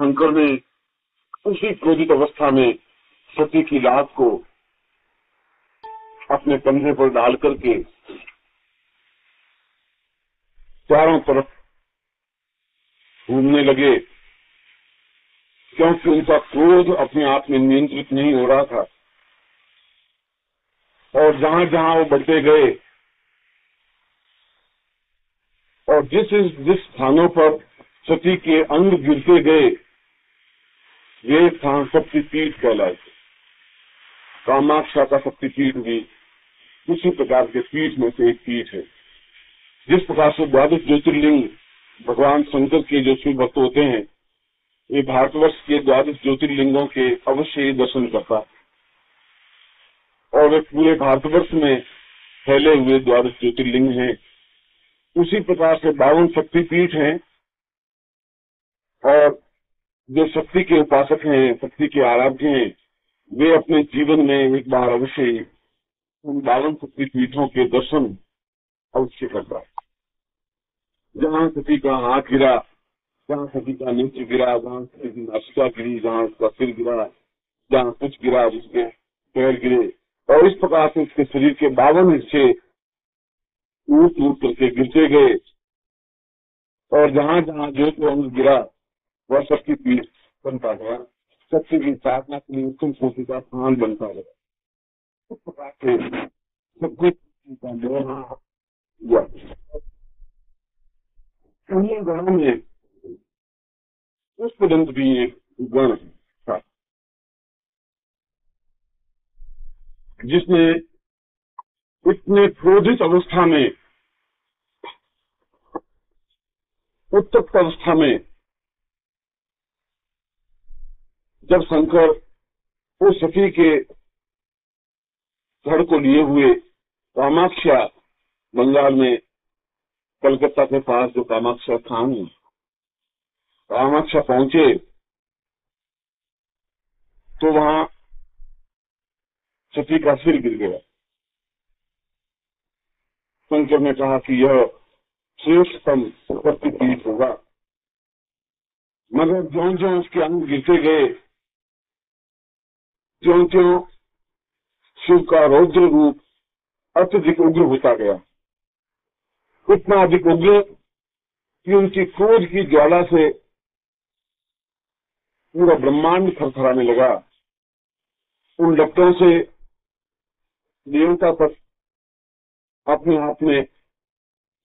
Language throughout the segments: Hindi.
शंकर ने उसी क्रोधित अवस्था में सती की लाश को अपने कंधे पर डाल करके चारों तरफ घूमने लगे, क्योंकि उनका क्रोध अपने आप में नियंत्रित नहीं हो रहा था। और जहां जहां वो बढ़ते गए और जिस स्थानों पर सती के अंग गिरते गए, ये स्थान शक्तिपीठ कहलाए। कामाक्षा का शक्तिपीठ भी उसी प्रकार के पीठ में से एक पीठ है। जिस प्रकार से 12 ज्योतिर्लिंग भगवान शंकर के जो शिव भक्त होते हैं, ये भारतवर्ष के 12 ज्योतिर्लिंगों के अवश्य ही दर्शन करता है, और वे पूरे भारतवर्ष में फैले हुए 12 ज्योतिर्लिंग हैं। उसी प्रकार से 52 शक्तिपीठ हैं, और जो शक्ति के उपासक हैं, शक्ति के आराध्य हैं, वे अपने जीवन में एक बार अवश्य उन 52 शक्तिपीठों के दर्शन अवश्य करता है। जहाँ सती का हाथ गिरा, जहाँ सती का नेत्र गिरा, जहाँ सती की नासिका गिरी, जहाँ उसका सिर गिरा, जहाँ कुछ गिरा, जिसके पैर गिरे, और इस प्रकार से उसके शरीर के 52 हिस्से टूट टूट करके गिरते गए, और जहाँ जहाँ जो अंग गिरा वह शक्तिपीठ बनता गया। शक्ति की साधना के लिए उत्तम कोटि का स्थान बनता गया। इस प्रकार से सब कुछ हुआ। उन्हीं गणों में पुष्पदंत भी एक गण था, जिसने इतने क्रोधित अवस्था में, उत्तप्त अवस्था में, जब शंकर उस सती के धड़ को लिए हुए कामाक्षा, बंगाल में कलकत्ता के पास जो कामाक्षा स्थान है, कामाक्षा पहुंचे तो वहां सती का सिर गिर गया। शंकर ने कहा कि यह श्रेष्ठतम शक्तिपीठ होगा, मगर ज्यों ज्यों उसके अंग गिरते गए, त्यों त्यों शिव का रौद्र रूप अत्यधिक उग्र होता गया। इतना अधिक उग्र कि उनकी क्रोध की ज्वाला से पूरा ब्रह्मांड थरथराने लगा। उन लपटों से देवता तक अपने आप में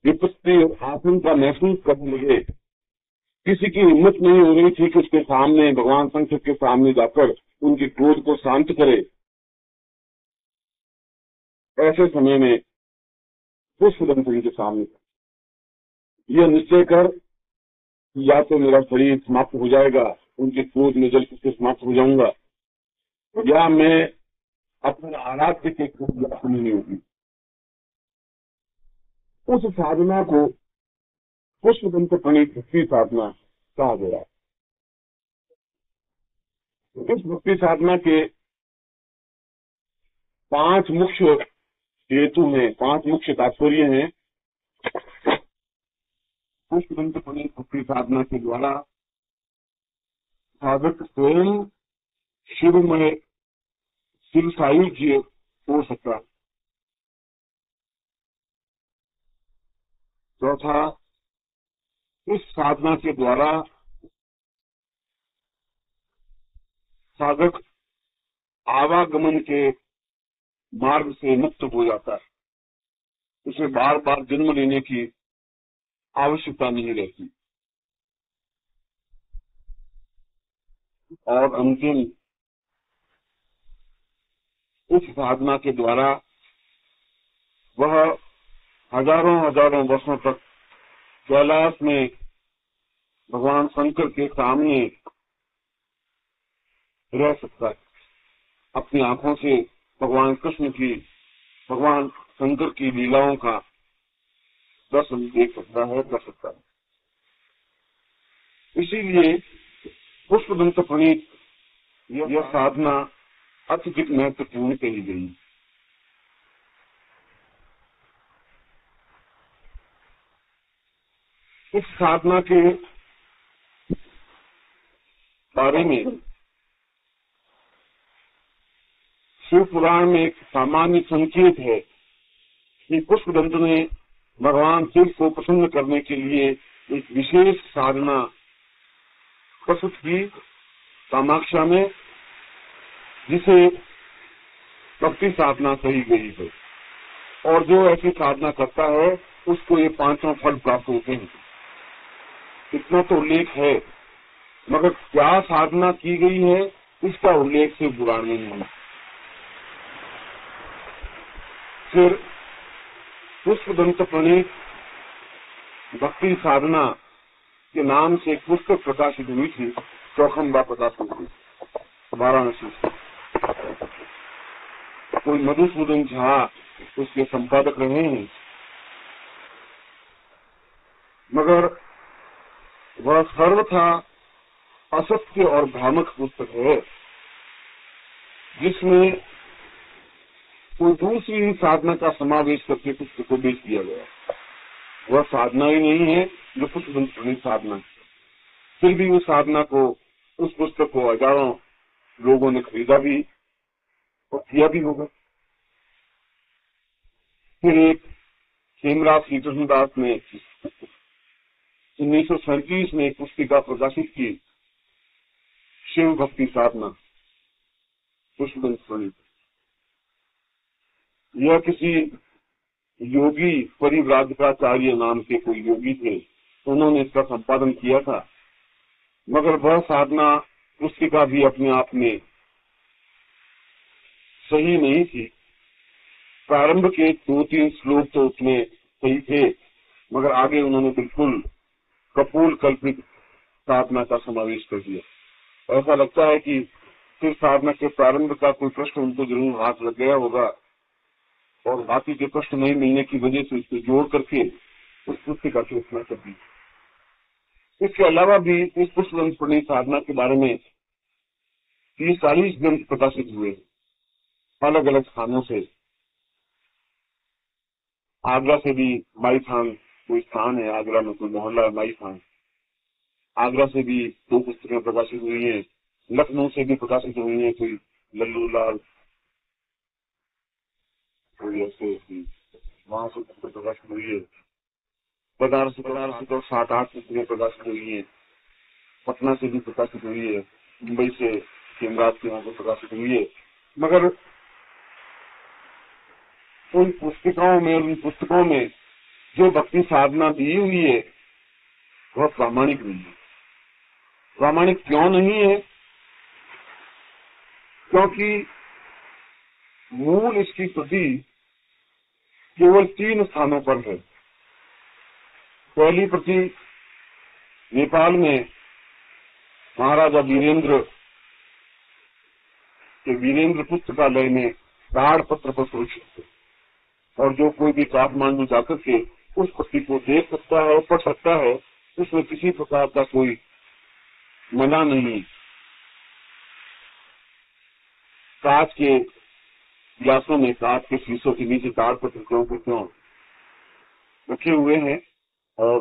विपत्ति और आतंक का महसूस करने लगे। किसी की हिम्मत नहीं हो रही थी कि उसके सामने, भगवान शंकर के सामने जाकर उनके क्रोध को शांत करे। ऐसे समय में पुष्पदंत के सामने यह निश्चय कर, या तो मेरा शरीर समाप्त हो जाएगा, उनके क्रोध में जल के समाप्त हो जाऊंगा, या मैं अपने आराध्य के क्रोध नहीं होगी। उस साधना को पुष्पदंत प्रणीत भक्ति साधना कहा गया। इस भक्ति साधना के 5 मुख्य हेतु हैं, 5 मुख्य तात्पर्य हैं। पुष्पदंत प्रणीत भक्ति साधना के द्वारा साधक स्वयं शिवमय, शिवसायु जी हो सकता है। चौथा, इस साधना के द्वारा साधक आवागमन के मार्ग से मुक्त हो जाता है। उसे बार बार जन्म लेने की आवश्यकता नहीं रहती। और अंतिम, इस साधना के द्वारा वह हजारों हजारों वर्षों तक कैलाश में भगवान शंकर के सामने रह सकता है। अपनी आंखों से भगवान कृष्ण की, भगवान शंकर की लीलाओं का दर्शन देख सकता है, कर सकता है। इसीलिए पुष्पदंत प्रणीत यह साधना अत्यधिक महत्वपूर्ण कही गई। इस साधना के बारे में शिव पुराण में एक सामान्य संकेत है कि पुष्पदंत ने भगवान शिव को प्रसन्न करने के लिए एक विशेष साधना प्रस्तुत की कामाक्षा में, जिसे भक्ति साधना कही गई है। और जो ऐसी साधना करता है उसको ये पांचों फल प्राप्त होते हैं। इतना तो उल्लेख है, मगर क्या साधना की गई है इसका उल्लेख शिव पुराण में नहीं है। फिर पुष्पदंत प्रणीत भक्ति साधना के नाम से एक पुस्तक प्रकाशित हुई थी, चौखंबा प्रकाशन की, वाराणसी से। कोई मधुसूदन झा उसके संपादक रहे हैं, मगर वह सर्वथा असत्य और भ्रामक पुस्तक है, जिसमें कोई दूसरी ही साधना का समावेश करके पुस्तक को बेच दिया गया। वह साधना ही नहीं है जो पुष्पदंत प्रणीत साधना है। फिर भी उस साधना को, उस पुस्तक को हजारों लोगों ने खरीदा भी और किया भी होगा। फिर एक खेमराज श्री कृष्णदास ने 1937 में एक पुस्तिका प्रकाशित की, शिव भक्ति साधना पुष्पदंत प्रणीत। यह किसी योगी परिव्राजकाचार्य नाम के कोई योगी थे, उन्होंने इसका संपादन किया था। मगर वह साधना पुस्तिका भी अपने आप में सही नहीं थी। प्रारंभ के 2-3 श्लोक तो उसमें सही थे, मगर आगे उन्होंने बिल्कुल कपोल कल्पित साधना का समावेश कर दिया। ऐसा लगता है कि फिर साधना के प्रारंभ का कोई प्रश्न उनको जरूर हाथ लग गया होगा और बाकी के प्रश्न नहीं मिलने की वजह से इसको जोड़ करके उस पुस्तिका की रचना कर दी। इसके अलावा भी इस पुष्पदंत प्रणीत साधना के बारे में 30-40 ग्रंथ प्रकाशित हुए अलग अलग स्थानों से। आगरा से भी माईथान कोई स्थान है, आगरा में कोई मोहल्ला है माईथान, आगरा से भी 2 पुस्तकें प्रकाशित हुई हैं। लखनऊ से भी प्रकाशित हुई हैं, कोई लल्लू लाल, कोई ऐसे वहां से प्रकाशित हुई है। बनारस से तो 7-8 पुस्तकें प्रकाशित हुई हैं। पटना से भी प्रकाशित हुई है, मुंबई से खेमराज के वहां से प्रकाशित हुई है। मगर उन पुस्तिकाओं में, उन पुस्तकों में जो भक्ति साधना दी हुई है वह प्रामाणिक नहीं है। प्रामाणिक क्यों नहीं है? क्योंकि मूल इसकी प्रति केवल 3 स्थानों पर है। पहली प्रति नेपाल में महाराजा वीरेंद्र के वीरेंद्र पुस्तकालय में ताड़पत्र पर सुरक्षित है, और जो कोई भी काठमांडू जाकर के उस प्रति को देख सकता है और पढ़ सकता है, उसमें किसी प्रकार का कोई मना नहीं। कांच के गिलासों में, कांच के शीशों के नीचे ताड़पत्र क्यों रखे हुए हैं, और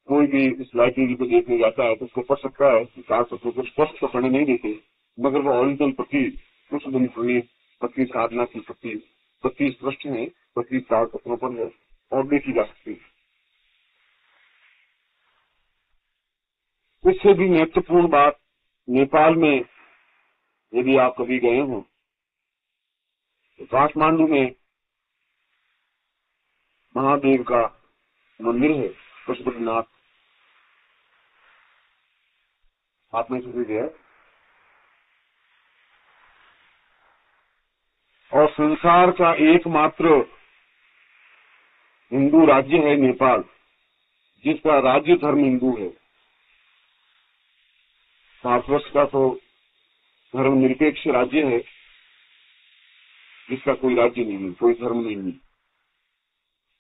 कोई भी इस लाइब्रेरी को देखने जाता है तो उसको पढ़ सकता है। ताड़पत्र को स्पष्ट तो पढ़ने नहीं देते, मगर वो ओरिजिनल प्रति पुष्पदंत प्रणीत भक्ति साधना की प्रति स्पष्ट है, प्रति ताड़पत्रों पर है और देखी जा सकती है। इससे भी महत्वपूर्ण बात, नेपाल में यदि आप कभी गए हो तो काठमांडू में महादेव का मंदिर है, पशुपतिनाथ। आपने कभी गया? और संसार का एकमात्र हिंदू राज्य है नेपाल, जिसका राज्य धर्म हिंदू है। भारतवर्ष का तो धर्मनिरपेक्ष राज्य है, जिसका कोई राज्य नहीं है, कोई धर्म नहीं है।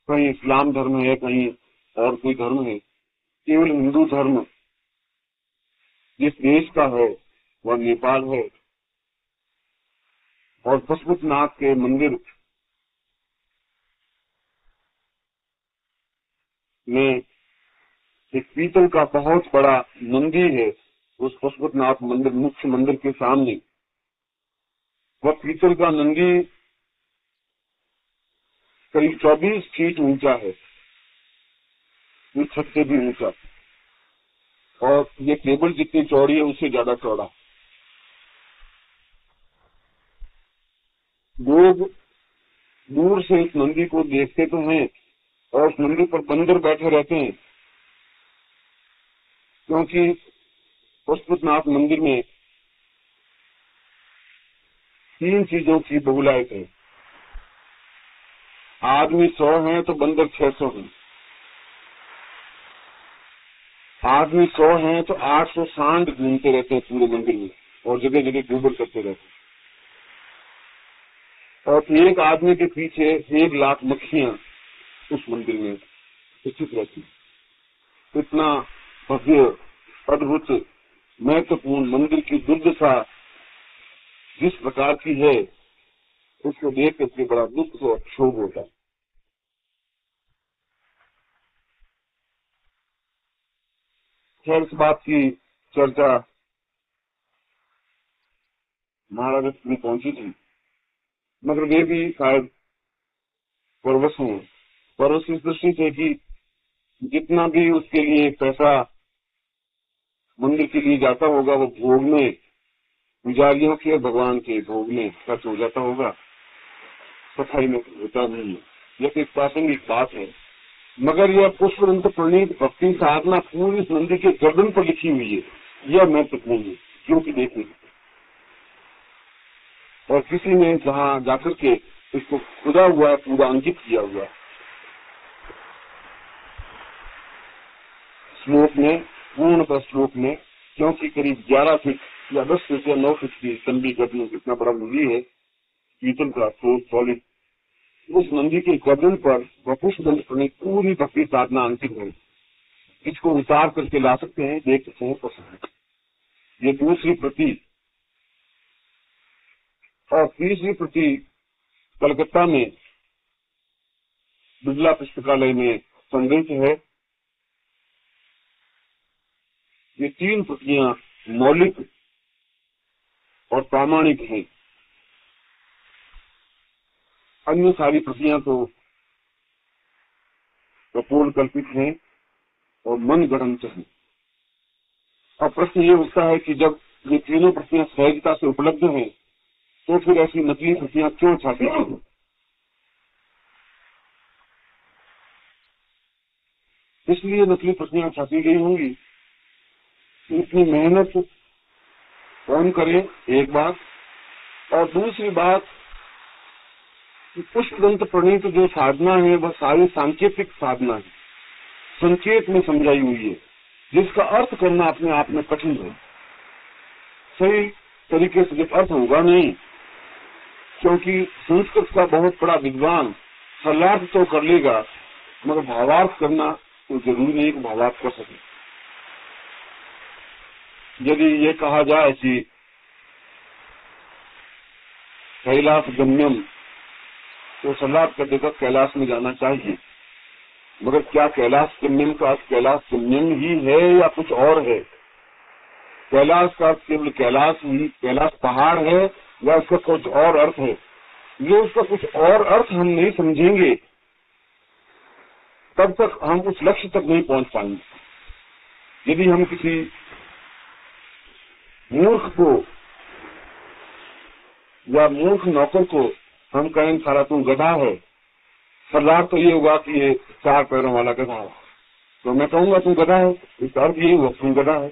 कहीं इस्लाम धर्म है, कहीं और कोई धर्म है। केवल हिंदू धर्म जिस देश का है वह नेपाल है। और पशुपतिनाथ के मंदिर में एक पीतल का बहुत बड़ा नंदी है, उस पशुपतिनाथ मंदिर, मुख्य मंदिर के सामने वह पीतल का नंदी करीब 24 फीट ऊंचा है, इस छत से भी ऊंचा, और ये टेबल जितनी चौड़ी है उससे ज्यादा चौड़ा। लोग दूर से इस नंदी को देखते तो हैं और उस नंदी पर बंदर बैठे रहते हैं, क्योंकि पशुपतिनाथ मंदिर में 3 चीजों की बहुलायत है। आदमी 100 हैं तो बंदर 600 हैं, आदमी 100 हैं तो 800 सांड घूमते रहते हैं पूरे मंदिर में और जगह जगह गोबर करते रहते हैं, और एक आदमी के पीछे 1 लाख मक्खियां उस मंदिर में स्थित रहती है। इतना भव्य, अद्भुत, महत्वपूर्ण मंदिर की दुर्दशा जिस प्रकार की है, उसको देख करके बड़ा दुख और क्षोभ होता है। खैर, इस बात की चर्चा महाराज में पहुंची थी, मगर वे भी शायद परवश हों। परवश इस दृष्टि से कि जितना भी उसके लिए पैसा मंदिर के लिए जाता होगा वो भोगने, पुजारियों के और भगवान के भोगने खर्च हो जाता होगा, सफाई में होता नहीं है। यह एक प्रासंगिक बात है, मगर यह पुष्पदंत प्रणीत भक्ति साधना पूरी इस नंदी के गर्दन पर लिखी हुई है, यह महत्वपूर्ण है, क्योंकि देखिए, और किसी ने जहाँ जाकर के इसको खुदा हुआ है, पूरा अंकित किया हुआ है। श्लोक में, पूर्ण पर श्लोक में, क्योंकि करीब 11 फीट या 10 फीट या 9 फीट की लंबी गर्दन, इतना बड़ा नंदी है पीतल का, सॉलिड, उस नंदी के गर्दन पर पुष्पदंत प्रणीत पूरी भक्ति साधना अंकित है। इसको उतार करके ला सकते हैं, देख सकते हैं, पसंद है। ये दूसरी प्रति, और तीसरी प्रति कलकत्ता में बिरला पुस्तकालय में संग्रहित है। ये 3 प्रतियां मौलिक और प्रामाणिक हैं, अन्य सारी प्रतियां तो कपोल कल्पित हैं और मन गढ़ंत हैं। अब प्रश्न ये उठता है कि जब ये तीनों प्रतियां सहजता से उपलब्ध हैं, तो फिर ऐसी नकली प्रतियां क्यों छापी गई? इसलिए नकली प्रतियां छापी गई होंगी, इतनी मेहनत कौन करे, एक बात, और दूसरी बात, पुष्पदंत प्रणीत जो साधना है वह सारी सांकेतिक साधना है, संकेत में समझाई हुई है, जिसका अर्थ करना अपने आप में कठिन है। सही तरीके से जब अर्थ होगा नहीं, क्योंकि संस्कृत का बहुत बड़ा विद्वान सलार्थ तो कर लेगा, मगर भावार्थ करना तो जरूरी नहीं कि भावार्थ कर सके। यदि ये कहा जाए कि कैलाश गम्यम, तो सलाह कर देगा कैलाश में जाना चाहिए, मगर क्या कैलाश गम्यम का अर्थ कैलाश गम्यम ही है या कुछ और है? कैलाश का अर्थ केवल कैलाश ही, कैलाश पहाड़ है, या उसका कुछ और अर्थ है? ये उसका कुछ और अर्थ हम नहीं समझेंगे, तब तक हम उस लक्ष्य तक नहीं पहुंच पाएंगे। यदि हम किसी मूर्ख को या मूर्ख नौकर को हम कहें सारा तू गधा है, सरदार तो ये हुआ कि ये 4 पैरों वाला गधा है, तो मैं कहूंगा तू गधा है, इसका अर्थ ये हुआ तू गधा है।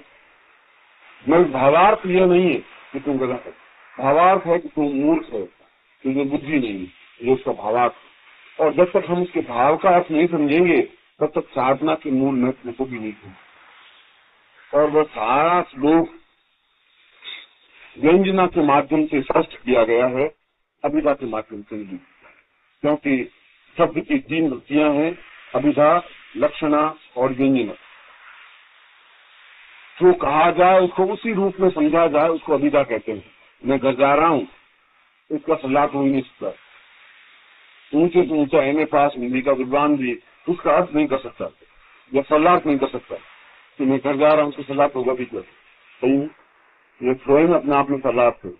मैं भावार्थ ये नहीं है कि तू गधा है, भावार्थ है कि तू मूर्ख है, तुझे बुद्धि नहीं है, ये उसका भावार्थ। और जब तक हम उसके भाव का अर्थ नहीं समझेंगे, तब तक साधना के मूल महत्व को भी नहीं समझेंगे। और वह सारा श्लोक व्यंजना के माध्यम से स्पष्ट किया गया है, अभिधा के माध्यम से नहीं, क्योंकि शब्द की 3 वृत्तियां हैं, अभिधा, लक्षणा और व्यंजना। जो कहा जाए उसको उसी रूप में समझा जाए, उसको अभिधा कहते हैं। मैं घर जा रहा हूँ, इसका सलाह हो ही नहीं सकता। ऊंचे से ऊंचा एमए पास हिंदी का विद्वान भी उसका अर्थ नहीं कर सकता या सलाह नहीं कर सकता कि मैं घर जा रहा हूँ, उसकी सलाह होगा भी कर। सही है? ये स्वयं अपने आप में सलाद है।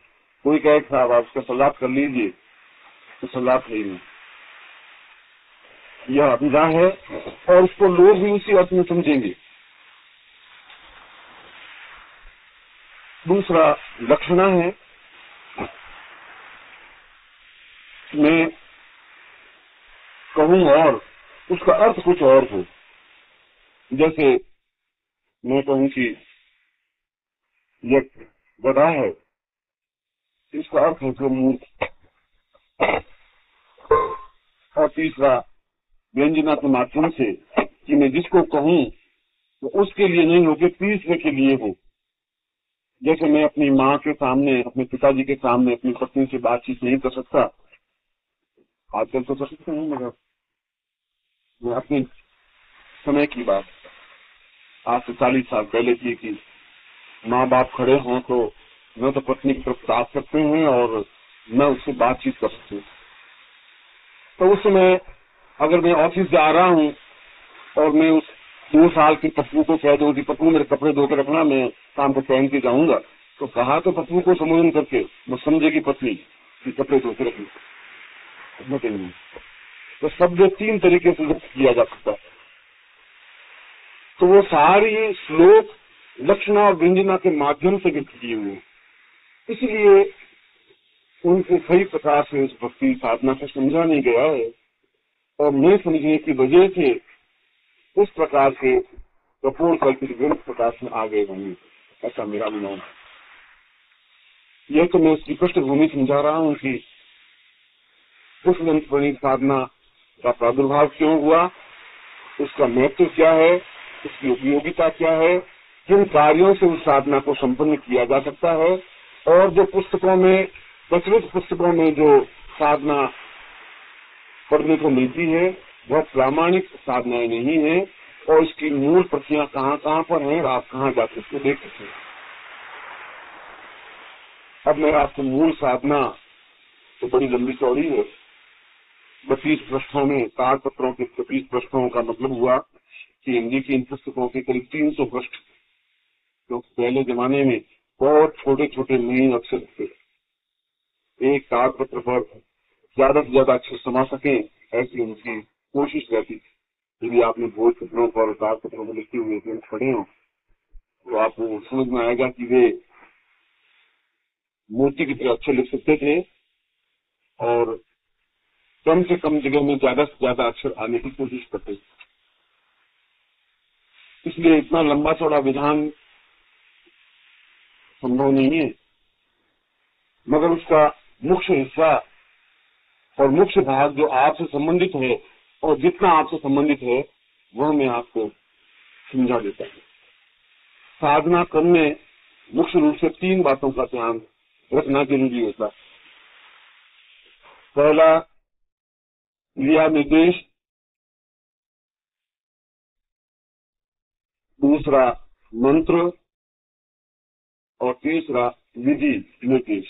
कोई कहे साहब आप उसका सलाद कर लीजिए, तो सलाद नहीं है, यह अभिधा है और उसको लोग भी उसी अर्थ में समझेंगे। दूसरा लक्षणा है, मैं कहूं और उसका अर्थ कुछ और हो। जैसे मैं कहूं कि यह गधा है, इसका अर्थ है जो मूर्ख। और तीसरा व्यंजना के माध्यम से कि मैं जिसको कहूं तो उसके लिए नहीं हो कि तीसरे के लिए हो। जैसे मैं अपनी माँ के सामने, अपने पिताजी के सामने अपनी पत्नी से बातचीत नहीं कर सकता, आजकल तो कर सकते हैं, मगर मैं अपने समय की बात आज से 40 साल पहले की कि माँ बाप खड़े हों तो न तो पत्नी की तरफ ताक सकते हैं और न उससे बातचीत कर सकते हैं। तो उस समय अगर मैं ऑफिस जा रहा हूँ और मैं उस 2 साल की पप्पू को कह दूं कि पप्पू मेरे कपड़े धोकर रखना, मैं शाम को पहन के जाऊंगा, तो कहा तो पप्पू को संबोधन करके वो समझेगी पत्नी कि कपड़े धोकर रखना। तो शब्द 3 तरीके से व्यक्त किया जा सकता है। तो वो सारी श्लोक लक्षणा और व्यंजना के माध्यम से व्यक्त किए हुए, इसलिए उनको सही प्रकार से उस भक्ति साधना को समझा नहीं गया है और नहीं समझने की वजह से उस प्रकार के कपोल कल्पित ग्रंथ प्रकाश में आ गए होंगे, ऐसा मेरा अनुमान है। यह तो मैं उसकी पृष्ठभूमि समझा रहा हूँ कि उस ग्रंथ प्रणीत साधना का प्रादुर्भाव क्यों हुआ, उसका महत्व क्या है, उसकी उपयोगिता क्या है, किन कार्यों से उस साधना को संपन्न किया जा सकता है, और जो पुस्तकों में, प्रचलित पुस्तकों में जो साधना पढ़ने को मिलती है वह प्रामाणिक साधनाएं नहीं है, और इसकी मूल प्रतियां कहाँ कहाँ पर हैं, आप कहाँ जाकर उसको देख सकते हैं। अब मैं आपको मूल साधना तो बड़ी लंबी चौड़ी है, 32 पृष्ठों में, ताड़पत्रों के 32 पृष्ठों का मतलब हुआ कि हिंदी की इन पुस्तकों के करीब 300 पृष्ठ, तो पहले जमाने में बहुत छोटे छोटे महीन अक्षर थे, एक ताड़पत्र पर ज्यादा से ज्यादा अक्षर समा सके ऐसी उनकी कोशिश रहती थी। यदि आपने भोज पत्रों पर ताड़पत्रों में लिखे हुए पढ़े हो तो आपको समझ में आएगा कि वे मूर्ति की तरह अक्षर लिख सकते थे और कम से कम जगह में ज्यादा से ज्यादा अक्षर आने की कोशिश करते थे। इसलिए इतना लंबा चौड़ा विधान संभव नहीं है, मगर उसका मुख्य हिस्सा और मुख्य भाग जो आपसे संबंधित है और जितना आपसे संबंधित है वह मैं आपको समझा देता हूँ। साधना करने मुख्य रूप से 3 बातों का ध्यान रखना जरूरी होता है। पहला क्रिया निर्देश, दूसरा मंत्र और तीसरा विधि निर्देश।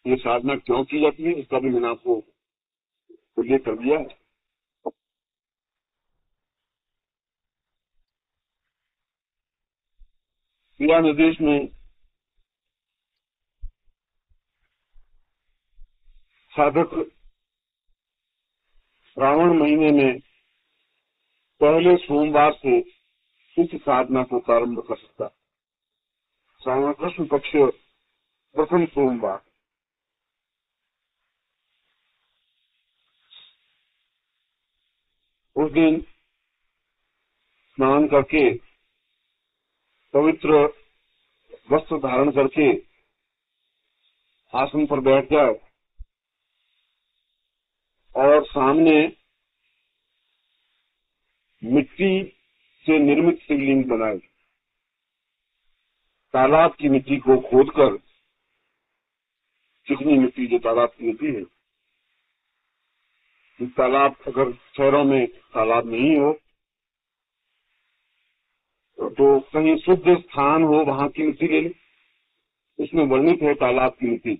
ये साधना क्यों की जाती है इसका भी मैंने आपको उल्लेख कर दिया है। क्रिया निर्देश में साधक श्रावण महीने में पहले सोमवार से इस साधना को प्रारंभ कर सकता है। श्रावण कृष्ण पक्ष प्रथम सोमवार, उस दिन स्नान करके पवित्र वस्त्र धारण करके आसन पर बैठ जाए और सामने मिट्टी से निर्मित शिवलिंग बनाए। तालाब की मिट्टी को खोदकर, चिकनी मिट्टी जो तालाब की होती है, तालाब अगर शहरों में तालाब नहीं हो तो कहीं शुद्ध स्थान हो वहां की मिट्टी ले लें। इसमें वर्णित है तालाब की मिट्टी,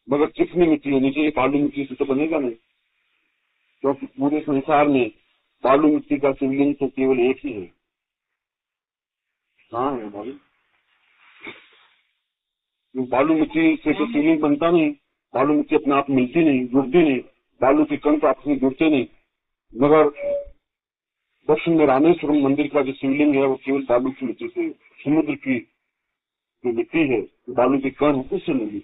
मगर चिकनी मिट्टी होनी चाहिए, बालू मिट्टी से तो बनेगा नहीं, क्योंकि पूरे संसार में बालू मिट्टी का शिवलिंग तो केवल एक ही है। कहाँ है भाई? बालू मिट्टी से तो शिवलिंग बनता नहीं, बालू मिट्टी अपने आप मिलती नहीं, जुड़ती नहीं, बालू के कण तो आपस में जुड़ते नहीं। मगर दक्षिण में रामेश्वरम मंदिर का जो शिवलिंग है वो केवल बालू की मिट्टी से, समुद्र की जो मिट्टी है, बालू के कण उससे मिली।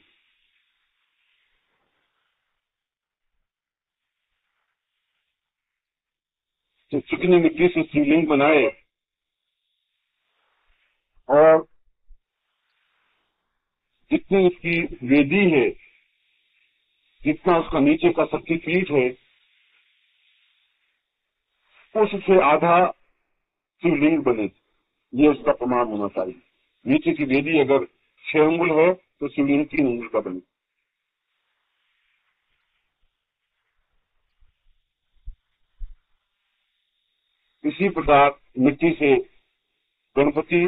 तो चिकनी मिट्टी से शिवलिंग बनाए और जितनी उसकी वेदी है, जितना उसका नीचे का शक्तिपीठ है, उससे आधा शिवलिंग बने, ये उसका प्रमाण होना चाहिए। नीचे की वेदी अगर 6 अंगुल है तो शिवलिंग 3 अंगुल का बने। इसी प्रकार मिट्टी से गणपति,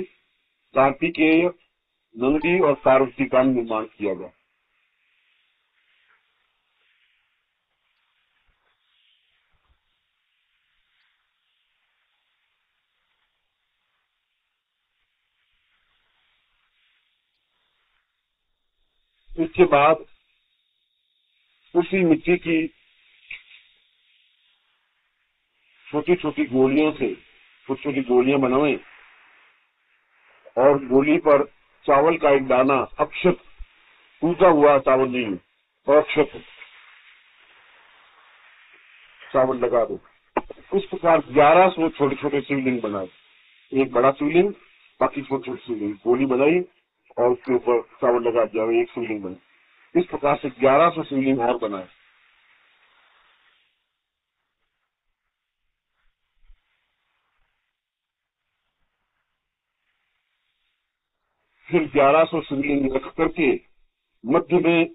कार्तिकेय, नंदी और पार्वती का निर्माण किया गया। इसके बाद उसी मिट्टी की छोटी छोटी गोलियों से छोटी छोटी गोलियां बनाए और गोली पर चावल का एक दाना, अक्षत, टूटा हुआ चावल नहीं, और अक्षत चावल लगा दो। इस प्रकार 1100 छोटे छोटे शिवलिंग बनाए, एक बड़ा शिवलिंग, बाकी छोटे छोटे शिवलिंग, गोली बनाई और उसके ऊपर चावल लगा दिया, एक शिवलिंग बना। इस प्रकार से 1100 शिवलिंग और बनाए। फिर 1100 शिवलिंग रख करके मध्य में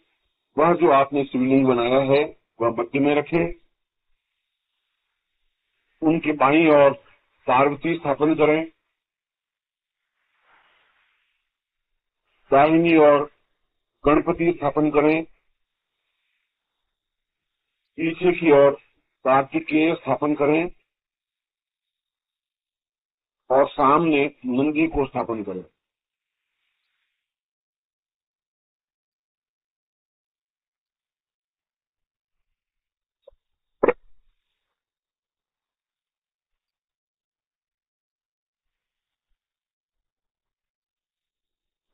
वह जो आपने शिवलिंग बनाया है वह मध्य में रखे। उनके बाईं ओर पार्वती स्थापन करें, दाहिनी ओर गणपति स्थापन करें, पीछे की ओर कार्तिकेय स्थापन करें और सामने नंदी को स्थापन करें।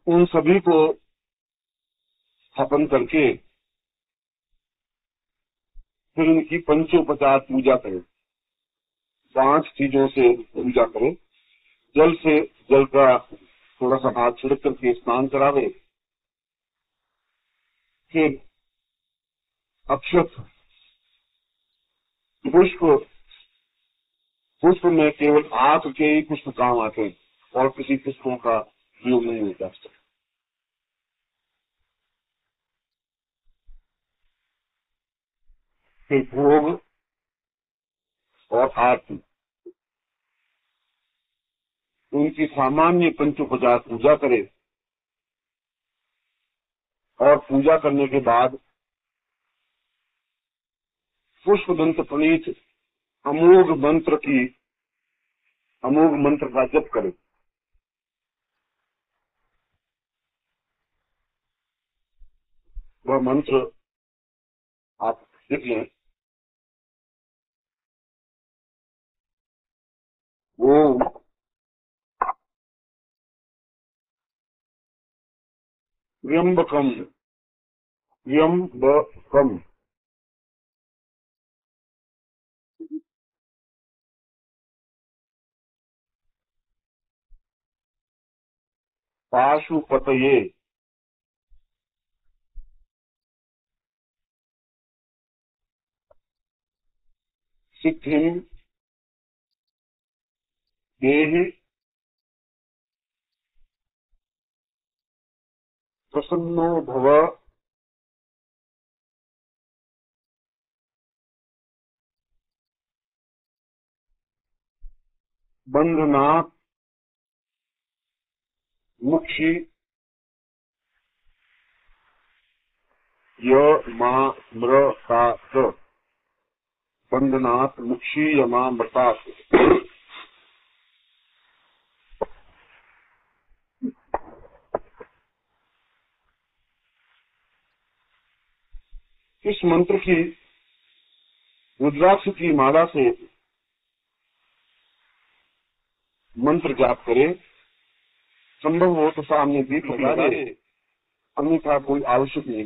उन सभी को स्थापन करके फिर उनकी पंचोपचार पूजा करें। 5 चीजों से पूजा करें। जल से, जल का थोड़ा सा हाथ छिड़क करके स्नान करावे, फिर अक्षत, पुष्प, पुष्प में केवल आंख के ही पुष्प काम आते हैं और किसी पुष्पों का उपयोग नहीं होता। फिर भोग और आरती, उनकी सामान्य पंचोपचार पूजा करे और पूजा करने के बाद पुष्पदंत प्रणीत अमोघ मंत्र का जप करे। वह मंत्र आप लिख लें। ओम त्र्यंबकम त्र्यंबकम पाशुपतये सिद्धिं देहि प्रसन्नो भव बंधनात् मुक्षी यमामृतात्, बंधनात् मुक्षी यमामृतात्। इस मंत्र की रुद्राक्ष की माला से मंत्र जाप करें, संभव हो तो सामने दीप लगा दे, अन्यथा कोई आवश्यक नहीं।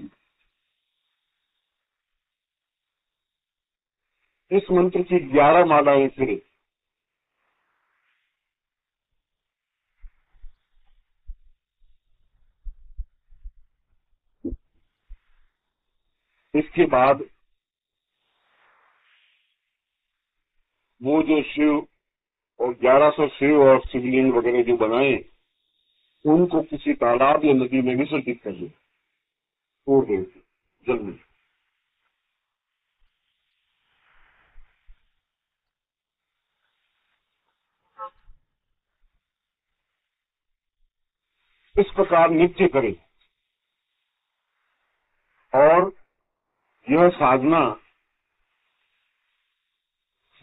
इस मंत्र की 11 मालाएं फिरे। इसके बाद वो जो शिव और 1100 शिव और शिवलिंग वगैरह जो बनाए, उनको किसी तालाब या नदी में विसर्जित कर दे, छोड़ दे जल में। इस प्रकार नित्य करें। और यह साधना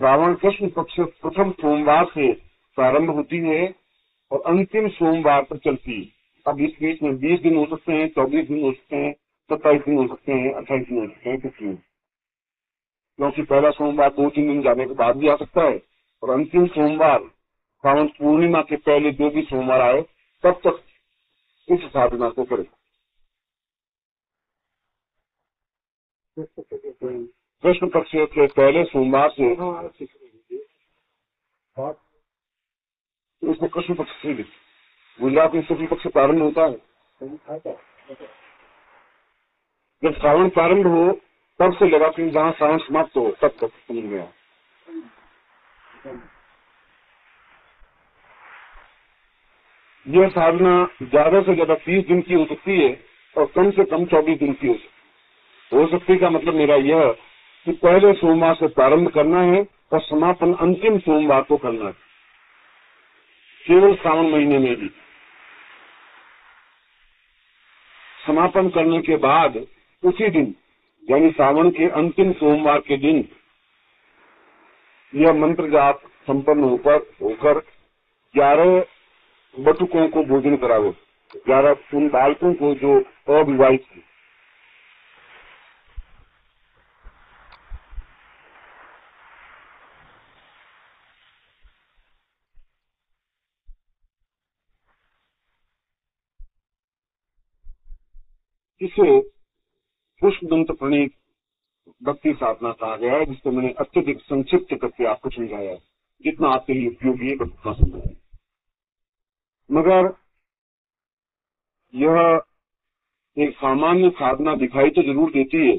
श्रावण कृष्ण पक्ष प्रथम सोमवार से प्रारंभ होती है और अंतिम सोमवार तक चलती है। अब इस बीच में 20 दिन हो सकते हैं, 24 दिन हो सकते हैं, 27 दिन हो सकते हैं, 28 दिन हो सकते हैं, कुछ नहीं, क्योंकि पहला सोमवार 2-3 दिन जाने के बाद भी आ सकता है और अंतिम सोमवार श्रावण पूर्णिमा के पहले जो भी सोमवार आए तब तक इस साधना को करें। कृष्ण पक्ष के पहले सोमवार से इसको कृष्ण पक्ष से गुजरात में शुक्ल पक्ष प्रारंभ होता है। जब श्रावण प्रारंभ हो तब से लगा कि जहाँ श्रावण समाप्त हो तब तक समझ गया। यह साधना ज्यादा से ज्यादा 30 दिन की हो सकती है और कम से कम 24 दिन की हो सकती का मतलब मेरा यह कि पहले सोमवार से प्रारंभ करना है और समापन अंतिम सोमवार को करना है, केवल श्रावण महीने में भी। समापन करने के बाद उसी दिन यानी श्रावण के अंतिम सोमवार के दिन यह मंत्र जाप संपन्न होकर 11 बटुकों को भोजन कराओ, 11 उन बालकों को जो अविवाहित थे। इसे पुष्पदंत प्रणीत भक्ति साधना कहा गया है, जिसको मैंने अत्यधिक संक्षिप्त करके आपको समझाया है। जितना आपके लिए उपयोगी है उतना समझाया। मगर यह एक सामान्य साधना दिखाई तो जरूर देती है।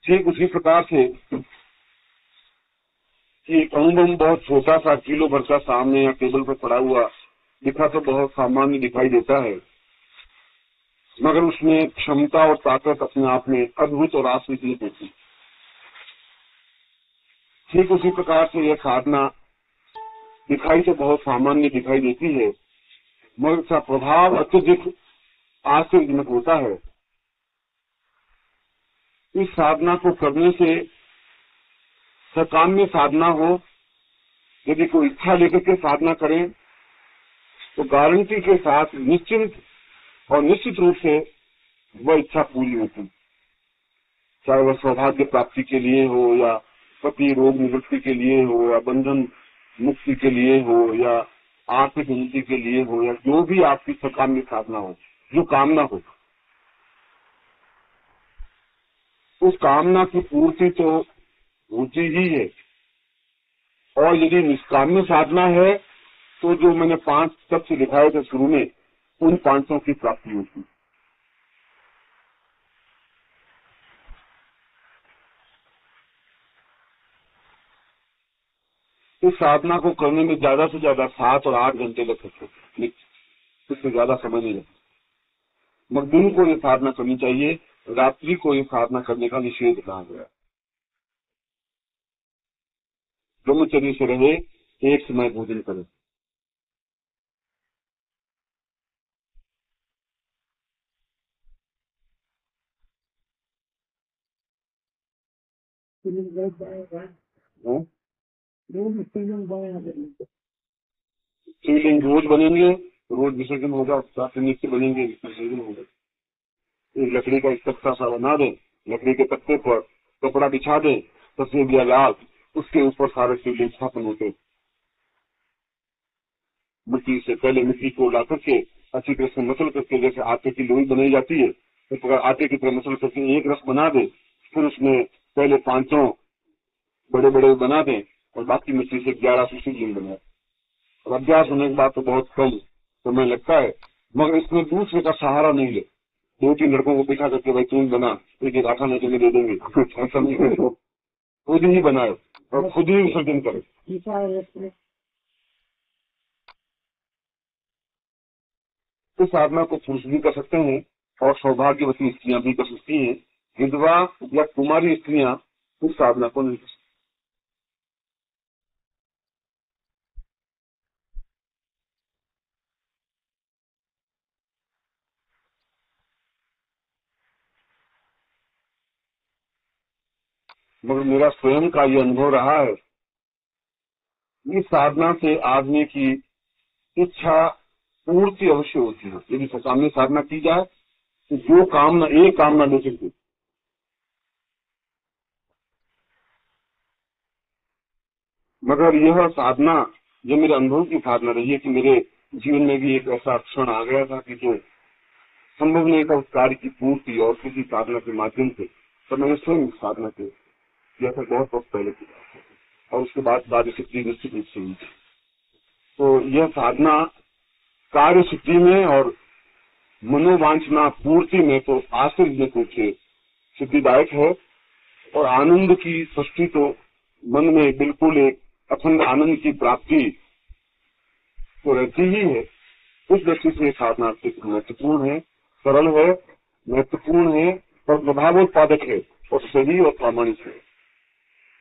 ठीक उसी प्रकार से एक अनुबंध बहुत छोटा सा किलो भर का सामने या टेबल पर पड़ा हुआ दिखा तो बहुत सामान्य दिखाई देता है, मगर उसमें क्षमता और ताकत अपने आप में अद्भुत और आश्चर्यजनक होती है। ठीक उसी प्रकार से यह साधना दिखाई तो बहुत सामान्य दिखाई देती है, मगर इसका प्रभाव अत्यधिक आश्चर्यजनक होता है। इस साधना को करने से सकाम्य साधना हो, यदि कोई इच्छा लेकर के साधना करें तो गारंटी के साथ निश्चिंत और निश्चित रूप से वह इच्छा पूरी होती, चाहे वह सौभाग्य प्राप्ति के लिए हो या पति रोग निवृत्ति के लिए हो या बंधन मुक्ति के लिए हो या आर्थिक उन्नति के लिए हो या जो भी आपकी सकाम्य साधना हो, जो कामना हो, उस कामना की पूर्ति तो होती ही है। और यदि निष्काम्य साधना है तो जो मैंने 5 तत्व दिखाए थे शुरू में, उन 5 की प्राप्ति होती। इस साधना को करने में ज्यादा से ज्यादा 7 और 8 घंटे लग सकते हैं, इससे ज्यादा समय नहीं लगता। मगर दिन को ये साधना करनी चाहिए, रात्रि को ये साधना करने का निषेध कहा गया। ब्रह्मचर्य से रहे, एक समय भोजन करें। शिवलिंग रोज बनेंगे, रोज विसर्जन होगा, नित्य बनेंगे, विसर्जन होगा। एक लकड़ी का एक तख्ता सा बना दें, लकड़ी के तख्ते पर कपड़ा बिछा दें, सफेद या लाल, उसके ऊपर सारे शिवलिंग स्थापन होते। मिट्टी से पहले मिट्टी को ला करके अच्छी तरह से मसल करके, जैसे आटे की लोई बनाई जाती है, तो आटे की तरह मसल करके एक रस बना दे, फिर उसमें पहले 5 बड़े बड़े बना दें और बाकी मिट्टी से 11 शिवलिंग बनाए। और अभ्यास होने के बाद तो बहुत कम समय लगता है, मगर इसमें दूसरे का सहारा नहीं ले। 2-3 लड़कों को बिठा करके भाई तुम बना, एक आटा नहीं तुम्हें दे देंगे, खुद ही बनाए और खुद ही विसर्जन करे। इस साधना को पुरुष भी कर सकते हैं और सौभाग्यवती स्त्रियां भी कर सकती हैं। विधवा या कुमारी स्त्रियां इस साधना को नहीं कर सकती। मगर मेरा स्वयं का ये अनुभव रहा है, इस साधना से आदमी की इच्छा पूर्ति अवश्य होती है। यदि सकाम साधना की जाए तो जो कामना, एक कामना लेकर के, मगर यह साधना, जो मेरे अनुभव की साधना रही है कि मेरे जीवन में भी एक ऐसा क्षण आ गया था कि जो संभव नहीं था उस कार्य की पूर्ति और किसी साधना के माध्यम से, तो मैंने स्वयं साधना की, यह था बहुत वक्त पहले की, और उसके बाद कार्य सिद्धि निश्चित रूप से हुई। तो यह साधना कार्य सिद्धि में और मनोवांछना पूर्ति में तो आश्चर्य रूप से सिद्धिदायक है। और आनंद की सृष्टि तो मन में बिल्कुल एक अखंड आनंद की प्राप्ति तो रहती ही है। उस दृष्टि से साधना महत्वपूर्ण है, सरल है, महत्वपूर्ण है और प्रभावोत्पादक है और सही और प्रामाणिक है।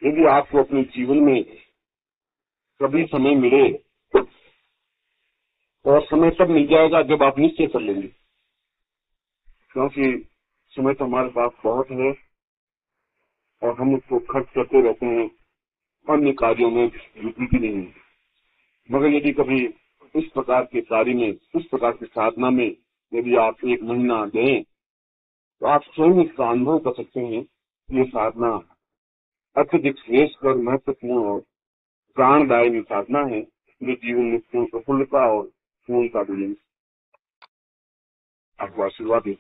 यदि आपको अपने जीवन में कभी समय मिले, और समय तब मिल जाएगा जब आप निश्चय कर लेंगे, क्योंकि समय तो हमारे पास बहुत है और हम उसको खर्च करते रहते हैं, अन्य कार्यों में रुचि भी नहीं है। मगर यदि कभी इस प्रकार के कार्य में, इस प्रकार की साधना में यदि आप 1 महीना दें, तो आप स्वयं इसका अनुभव कर सकते हैं। ये साधना अत्यधिक श्रेष्ठ और महत्वपूर्ण और प्राणदायी साधना है, जो जीवन में प्रफुल्लता और पूर्णता देगी। आपको आशीर्वाद दें।